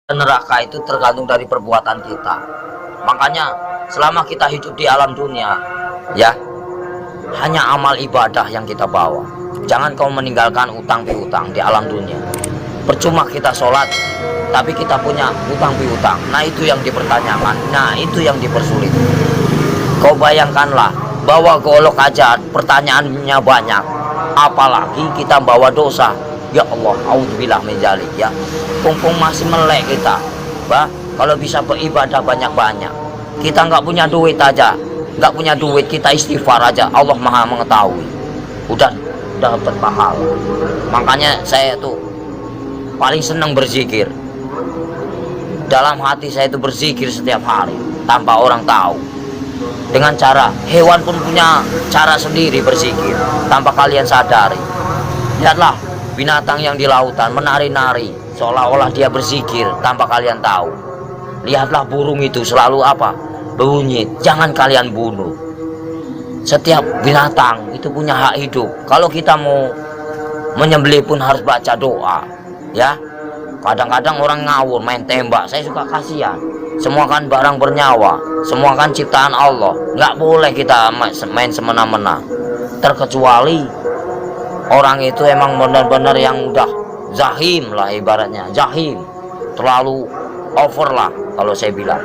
Neraka itu tergantung dari perbuatan kita. Makanya selama kita hidup di alam dunia, ya, hanya amal ibadah yang kita bawa. Jangan kau meninggalkan utang piutang di alam dunia. Percuma kita sholat tapi kita punya utang piutang. Nah, itu yang dipertanyakan. Nah, itu yang dipersulit. Kau bayangkanlah, bawa golok aja pertanyaannya banyak, apalagi kita bawa dosa. Ya Allah, auzubillah min dzalik, ya. Mumpung masih melek kita, bah, kalau bisa beribadah banyak-banyak. Kita nggak punya duit aja, nggak punya duit, kita istighfar aja, Allah Maha mengetahui. Udah dapat pahala. Makanya saya tuh paling senang berzikir. Dalam hati saya itu berzikir setiap hari tanpa orang tahu. Dengan cara, hewan pun punya cara sendiri berzikir tanpa kalian sadari. Lihatlah binatang yang di lautan menari-nari seolah-olah dia berzikir tanpa kalian tahu. Lihatlah burung itu selalu apa? Bunyi, jangan kalian bunuh. Setiap binatang itu punya hak hidup. Kalau kita mau menyembelih pun harus baca doa, ya. Kadang-kadang orang ngawur main tembak, saya suka kasihan. Semua kan barang bernyawa, semua kan ciptaan Allah. Nggak boleh kita main semena-mena. Terkecuali orang itu emang benar-benar yang udah zahim lah, ibaratnya zahim, terlalu over lah kalau saya bilang.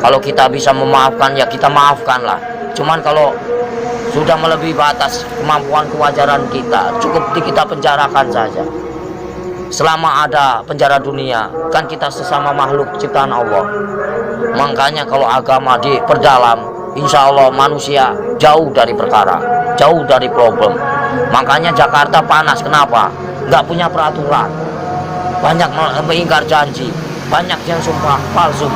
Kalau kita bisa memaafkan ya kita maafkan lah. Cuman kalau sudah melebihi batas kemampuan kewajaran kita, cukup kita penjarakan saja. Selama ada penjara dunia, kan kita sesama makhluk ciptaan Allah. Makanya kalau agama diperdalam, insya Allah manusia jauh dari perkara, jauh dari problem. Makanya Jakarta panas, kenapa? Nggak punya peraturan, banyak mengingkar janji, banyak yang sumpah palsu.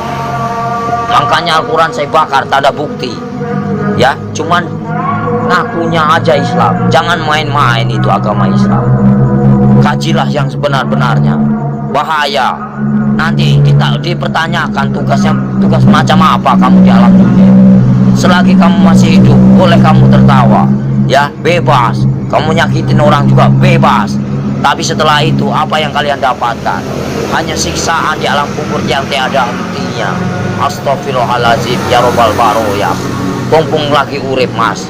Makanya Al-Quran saya bakar, tak ada bukti, ya. Cuman ngakunya aja Islam. Jangan main-main itu agama Islam. Kajilah yang sebenar-benarnya. Bahaya. Nanti kita dipertanyakan tugas macam apa kamu di alam dunia. Selagi kamu masih hidup, boleh kamu tertawa, ya, bebas. Kamu nyakitin orang juga bebas. Tapi setelah itu apa yang kalian dapatkan? Hanya siksaan di alam kubur yang tiada hentinya. Astagfirullahaladzim, ya robbal baroya. Mumpung lagi urip, mas,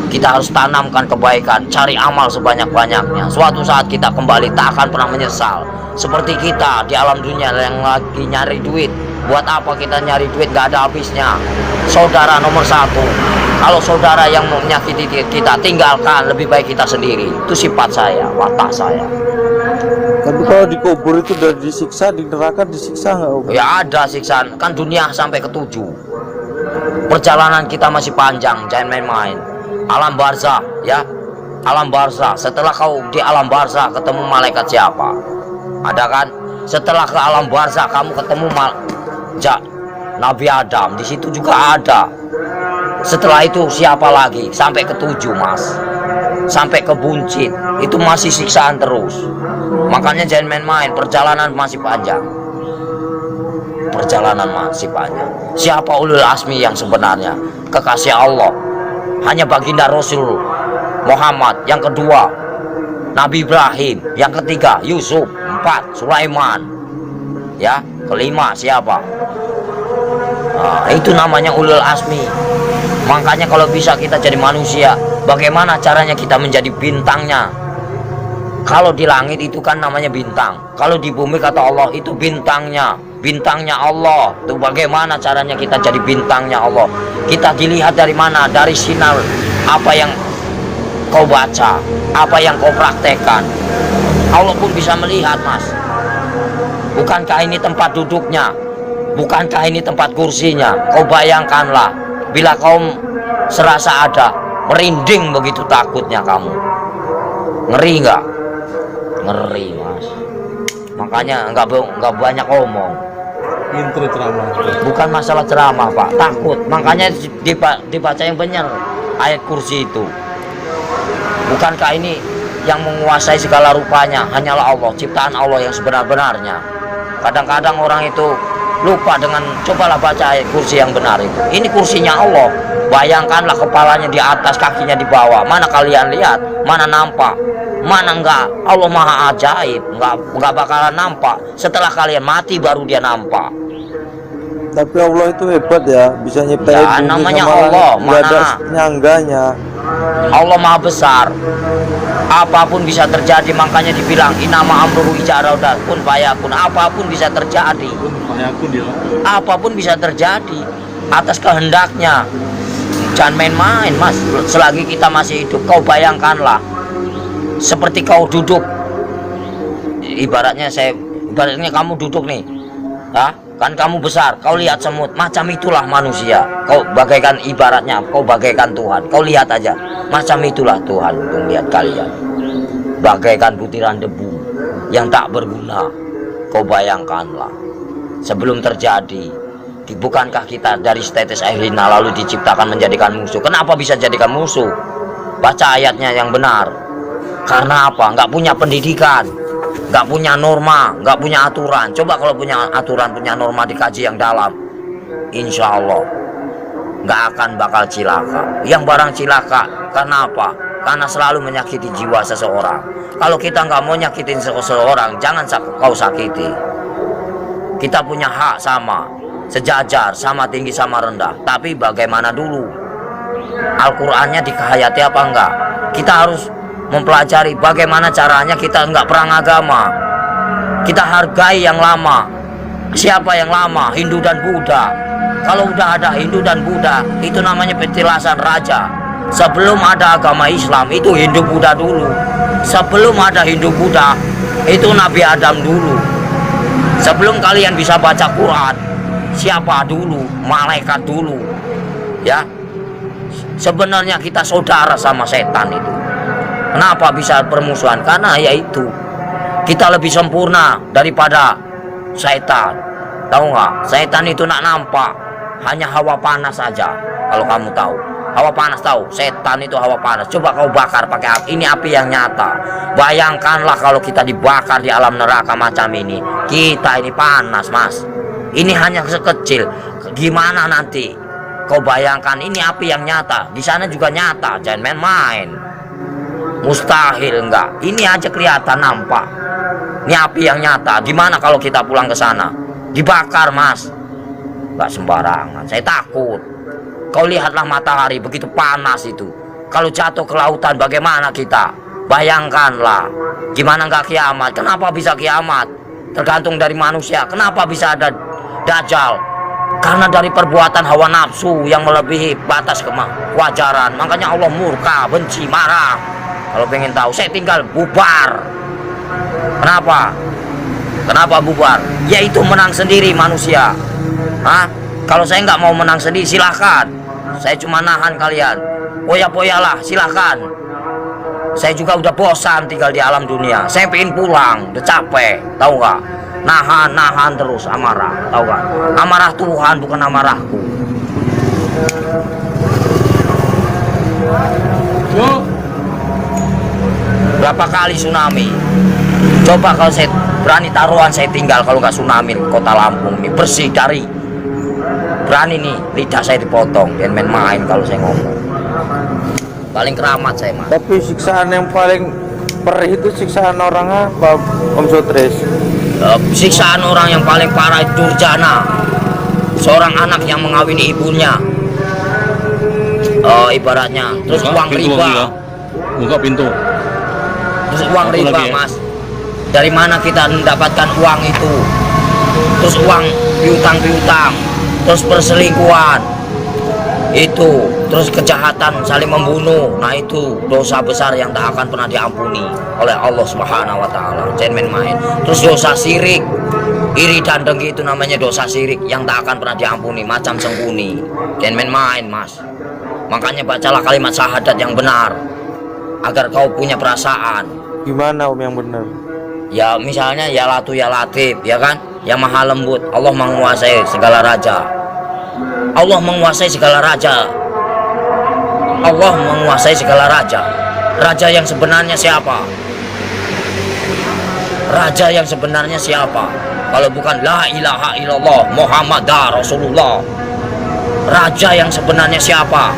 kita harus tanamkan kebaikan, cari amal sebanyak-banyaknya. Suatu saat kita kembali tak akan pernah menyesal. Seperti kita di alam dunia yang lagi nyari duit. Buat apa kita nyari duit, gak ada habisnya. Saudara nomor satu. Kalau saudara yang menyakiti kita, tinggalkan, lebih baik kita sendiri. Itu sifat saya, watak saya. Tapi kalau dikubur itu udah disiksa, di neraka disiksa nggak? Ya ada siksaan, kan dunia sampai ke 7. Perjalanan kita masih panjang, jangan main-main. Alam barzah, ya, alam barzah. Setelah kau di alam barzah ketemu malaikat siapa? Ada kan? Setelah ke alam barzah kamu ketemu Nabi Adam, di situ juga ada. Setelah itu siapa lagi? Sampai ke 7, mas, sampai ke buncit, itu masih siksaan terus. Makanya jangan main-main, perjalanan masih panjang. Perjalanan masih panjang. Siapa ulul asmi yang sebenarnya? Kekasih Allah hanya baginda Rasul Muhammad. Yang kedua Nabi Ibrahim. Yang ketiga Yusuf. 4 Sulaiman. Ya, kelima siapa? Nah, itu namanya ulul asmi. Makanya kalau bisa kita jadi manusia, bagaimana caranya kita menjadi bintangnya? Kalau di langit itu kan namanya bintang. Kalau di bumi kata Allah itu bintangnya. Bintangnya Allah. Itu bagaimana caranya kita jadi bintangnya Allah? Kita dilihat dari mana? Dari sinar apa yang kau baca, apa yang kau praktekkan. Allah pun bisa melihat, mas. Bukankah ini tempat duduknya? Bukankah ini tempat kursinya? Kau bayangkanlah, bila kau serasa ada, merinding begitu takutnya kamu. Ngeri nggak? Ngeri, mas. Makanya nggak banyak omong. Intro ceramah. Bukan masalah ceramah, pak, takut. Makanya dibaca yang benar ayat kursi itu. Bukankah ini yang menguasai segala rupanya hanyalah Allah, ciptaan Allah yang sebenar-benarnya. Kadang-kadang orang itu lupa dengan, cobalah baca ayat kursi yang benar itu. Ini kursinya Allah. Bayangkanlah kepalanya di atas, kakinya di bawah. Mana kalian lihat? Mana nampak? Mana enggak? Allah maha ajaib, enggak bakalan nampak. Setelah kalian mati baru dia nampak. Tapi Allah itu hebat ya, bisa nyiptain Ya, bumi namanya sama Allah, langit, nggak ada mana? penyangganya. Allah maha besar. Apapun bisa terjadi, makanya dibilang inama amruhu iza arada kun fayakun. Apapun bisa terjadi. Apapun bisa terjadi atas kehendaknya. Jangan main-main, Mas. Selagi kita masih hidup, kau bayangkanlah seperti kau duduk. Ibaratnya kamu duduk nih. Hah? Kan kamu besar, kau lihat semut, macam itulah manusia. Kau bagaikan ibaratnya, kau bagaikan Tuhan. Kau lihat aja, macam itulah Tuhan untuk lihat kalian. Bagaikan butiran debu yang tak berguna. Kau bayangkanlah, sebelum terjadi, bukankah kita dari setetes air hina lalu diciptakan menjadikan musuh? Kenapa bisa jadikan musuh? Baca ayatnya yang benar. Karena apa? Nggak punya pendidikan, nggak punya norma, nggak punya aturan. Coba kalau punya aturan, punya norma, dikaji yang dalam, insya Allah nggak akan bakal cilaka. Yang barang cilaka karena apa? Karena selalu menyakiti jiwa seseorang. Kalau kita nggak mau nyakitin seseorang, jangan kau sakiti. Kita punya hak sama, sejajar, sama tinggi, sama rendah. Tapi bagaimana dulu? Al-Qur'annya dikehayati apa enggak? Kita harus mempelajari bagaimana caranya kita enggak perang agama. Kita hargai yang lama. Siapa yang lama? Hindu dan Buddha. Kalau udah ada Hindu dan Buddha, itu namanya petilasan raja. Sebelum ada agama Islam, itu Hindu Buddha dulu. Sebelum ada Hindu Buddha, itu Nabi Adam dulu. Sebelum kalian bisa baca Quran, siapa dulu? Malaikat dulu. Ya. Sebenarnya kita saudara sama setan itu. Kenapa bisa permusuhan? Karena yaitu kita lebih sempurna daripada setan. Tahu nggak? Setan itu nak nampak, hanya hawa panas saja. Kalau kamu tahu, hawa panas tahu. Setan itu hawa panas. Coba kau bakar pakai api. Ini api yang nyata. Bayangkanlah kalau kita dibakar di alam neraka macam ini. Kita ini panas, Mas. Ini hanya sekecil. Gimana nanti? Kau bayangkan ini api yang nyata. Di sana juga nyata. Jangan main-main. Mustahil enggak. Ini aja kelihatan nampak. Ini api yang nyata. Gimana kalau kita pulang ke sana? Dibakar, Mas. Enggak sembarangan. Saya takut. Kau lihatlah matahari begitu panas itu. Kalau jatuh ke lautan bagaimana kita? Bayangkanlah. Gimana enggak kiamat? Kenapa bisa kiamat? Tergantung dari manusia. Kenapa bisa ada Dajjal? Karena dari perbuatan hawa nafsu yang melebihi batas kewajaran. Makanya Allah murka, benci, marah. Kalau pengen tahu, saya tinggal bubar. Kenapa? Kenapa bubar? Yaitu menang sendiri manusia. Hah? Kalau saya nggak mau menang sendiri, silahkan. Saya cuma nahan kalian. Poya-poyalah, silahkan. Saya juga udah bosan tinggal di alam dunia. Saya pengen pulang, udah capek. Tahu nggak? Nahan terus amarah. Tahu nggak? Amarah Tuhan bukan amarahku. Berapa kali tsunami? Coba kalau saya berani taruhan saya tinggal kalau nggak tsunami kota Lampung ini bersih dari berani nih lidah saya dipotong dan main-main kalau saya ngomong. Paling keramat saya, Mas. Tapi siksaan yang paling perih itu siksaan orang apa, Om Sotres? Siksaan orang yang paling parah itu durjana. Seorang anak yang mengawini ibunya. Ibaratnya terus uang riba. Buka pintu. Terus uang riba, lagi, ya? Mas. Dari mana kita mendapatkan uang itu? Terus uang piutang, terus perselingkuhan, itu, terus kejahatan saling membunuh. Nah itu dosa besar yang tak akan pernah diampuni oleh Allah Subhanahu Wa Taala. Jangan main-main. Terus dosa syirik, iri dan dengki itu namanya dosa syirik yang tak akan pernah diampuni, macam sembunyi. Jangan main-main, Mas. Makanya bacalah kalimat syahadat yang benar agar kau punya perasaan. Gimana Om yang benar? Ya misalnya ya Latu ya Latif, ya kan? Yang maha lembut. Allah menguasai segala raja. Allah menguasai segala raja. Allah menguasai segala raja. Raja yang sebenarnya siapa? Raja yang sebenarnya siapa? Kalau bukan la ilaha illallah Muhammadar Rasulullah. Raja yang sebenarnya siapa?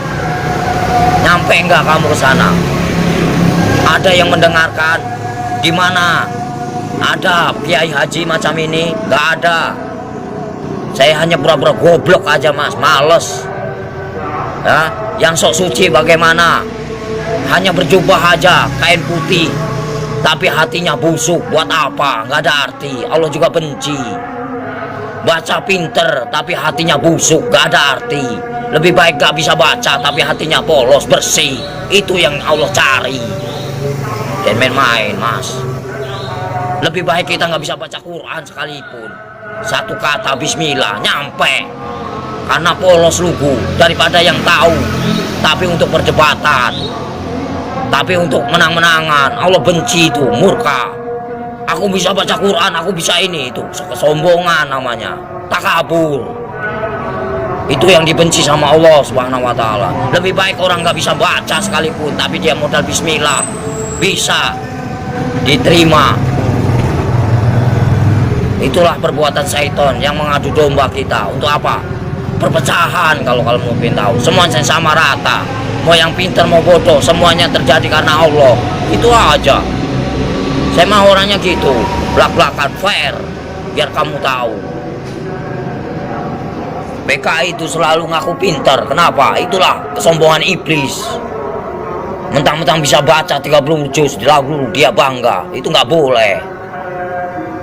Nyampe enggak kamu ke sana? Ada yang mendengarkan? Di mana ada kiai haji macam ini? Nggak ada. Saya hanya pura-pura goblok aja mas, males. Ya, yang sok suci bagaimana? Hanya berjubah aja, kain putih, tapi hatinya busuk. Buat apa? Nggak ada arti. Allah juga benci. Baca pinter, tapi hatinya busuk, nggak ada arti. Lebih baik gak bisa baca, tapi hatinya polos, bersih. Itu yang Allah cari. Dan main-main mas. Lebih baik kita nggak bisa baca Quran sekalipun, satu kata Bismillah nyampe, karena polos lugu, daripada yang tahu tapi untuk perdebatan, tapi untuk menang-menangan. Allah benci itu, murka. Aku bisa baca Quran, aku bisa ini, itu kesombongan namanya, takabur. Itu yang dibenci sama Allah Subhanahu wa Ta'ala. Lebih baik orang nggak bisa baca sekalipun, tapi dia modal Bismillah bisa diterima. Itulah perbuatan syaitan yang mengadu domba kita. Untuk apa? Perpecahan. Kalau mau tahu, semuanya sama rata. Mau yang pintar mau bodoh, semuanya terjadi karena Allah. Itu aja. Saya mah orangnya gitu, belak-belakan, fair, biar kamu tahu. PKI itu selalu ngaku pintar. Kenapa? Itulah kesombongan iblis. Mentang-mentang bisa baca 30 juz lalu dia bangga. Itu nggak boleh.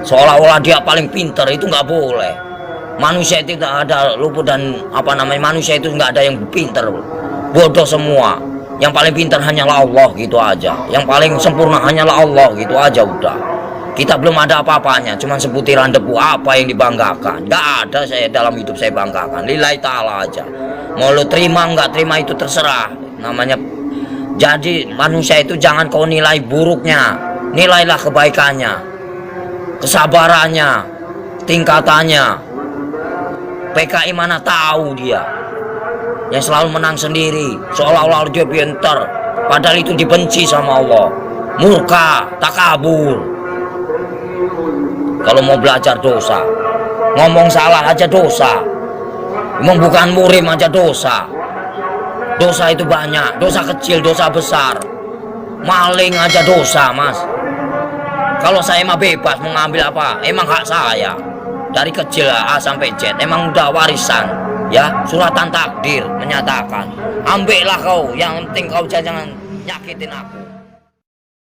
Seolah-olah dia paling pintar, itu nggak boleh. Manusia itu tidak ada luput, dan manusia itu nggak ada yang pintar, bodoh semua. Yang paling pintar hanyalah Allah, gitu aja. Yang paling sempurna hanyalah Allah, gitu aja udah. Kita belum ada apa-apanya, cuman seputiran debu. Apa yang dibanggakan? Nggak ada saya dalam hidup saya banggakan. Lillahi ta'ala aja. Mau lo terima nggak terima itu terserah. Namanya. Jadi manusia itu jangan kau nilai buruknya, nilailah kebaikannya, kesabarannya, tingkatannya. PKI mana tahu dia yang selalu menang sendiri, seolah-olah dia pintar, padahal itu dibenci sama Allah. Murka, takabur. Kalau mau belajar dosa, ngomong salah aja dosa, ngomong bukan murim aja dosa. Dosa itu banyak, dosa kecil, dosa besar. Maling aja dosa mas. Kalau saya mah bebas mengambil apa, emang hak saya. Dari kecil A sampai Z, emang udah warisan. Ya, suratan takdir menyatakan. Ambillah kau, yang penting kau jangan nyakitin aku.